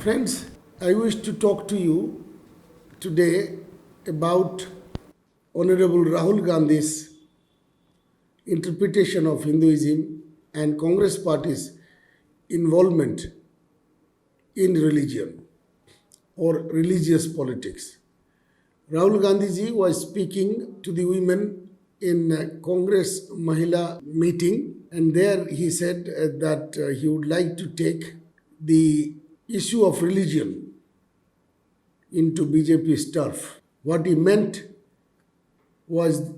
Friends, I wish to talk to you today about Honorable Rahul Gandhi's interpretation of Hinduism and Congress Party's involvement in religion or religious politics. Rahul Gandhi ji was speaking to the women in a Congress Mahila meeting, and there he said that he would like to take the issue of religion into BJP's turf. What he meant was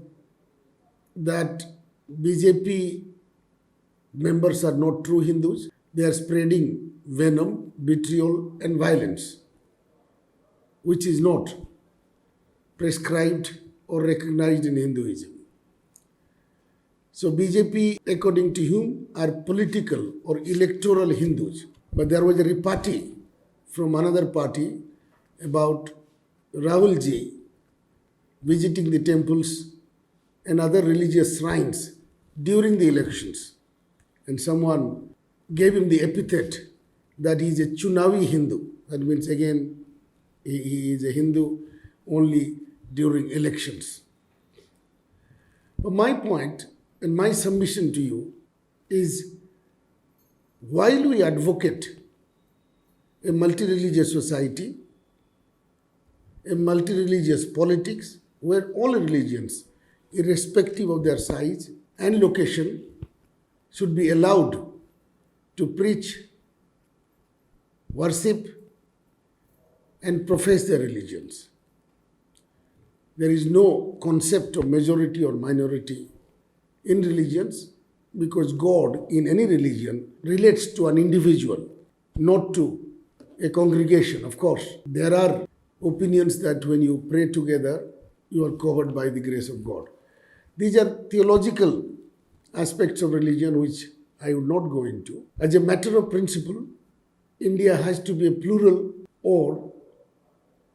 that BJP members are not true Hindus. They are spreading venom, vitriol, and violence, which is not prescribed or recognized in Hinduism. So BJP, according to him, are political or electoral Hindus. But there was a repartee from another party about Rahul ji visiting the temples and other religious shrines during the elections. And someone gave him the epithet that he is a Chunavi Hindu. That means again, he is a Hindu only during elections. But my point and my submission to you is, while we advocate a multi-religious society, a multi-religious politics, where all religions, irrespective of their size and location, should be allowed to preach, worship, and profess their religions. There is no concept of majority or minority in religions, because God in any religion relates to an individual, not to a congregation. Of course, there are opinions that when you pray together, you are covered by the grace of God. These are theological aspects of religion which I would not go into. As a matter of principle, India has to be a plural or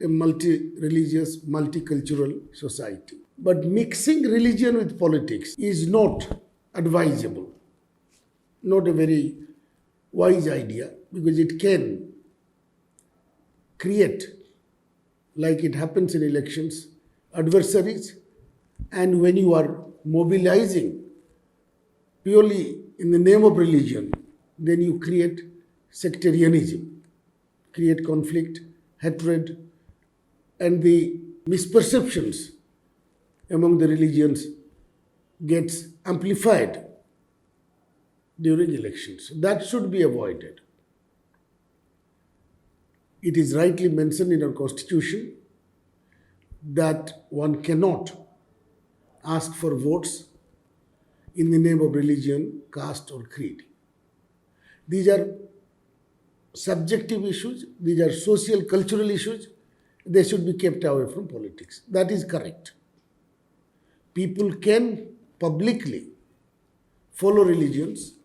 a multi-religious, multicultural society. But mixing religion with politics is not advisable, not a very wise idea, because it can create, like it happens in elections, adversaries. And when you are mobilizing purely in the name of religion, then you create sectarianism, create conflict, hatred, and the misperceptions among the religions gets amplified during elections. That should be avoided. It is rightly mentioned in our constitution that one cannot ask for votes in the name of religion, caste, or creed. These are subjective issues, these are social, cultural issues. They should be kept away from politics. That is correct. People can publicly follow religions,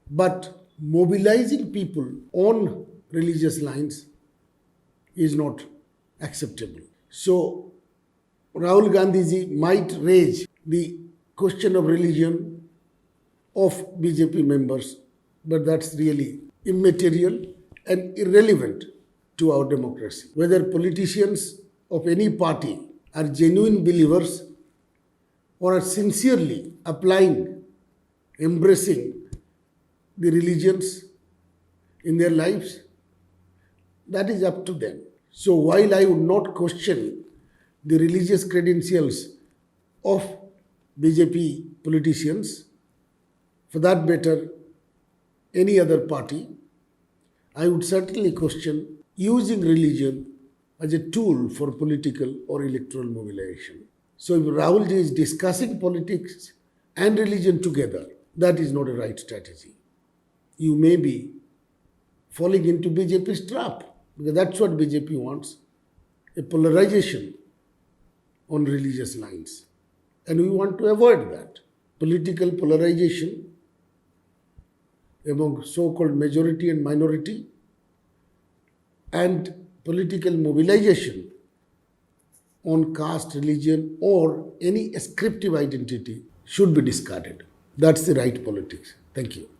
but mobilizing people on religious lines is not acceptable. So Rahul Gandhi ji might raise the question of religion of BJP members, but that's really immaterial and irrelevant to our democracy. Whether politicians of any party are genuine believers or are sincerely applying, embracing the religions in their lives, that is up to them. So while I would not question the religious credentials of BJP politicians, for that matter, any other party, I would certainly question using religion as a tool for political or electoral mobilization. So if Rahul ji is discussing politics and religion together, that is not a right strategy. You may be falling into BJP's trap, because that's what BJP wants, a polarization on religious lines. And we want to avoid that. Political polarization among so-called majority and minority, and political mobilization on caste, religion, or any ascriptive identity should be discarded. That's the right politics. Thank you.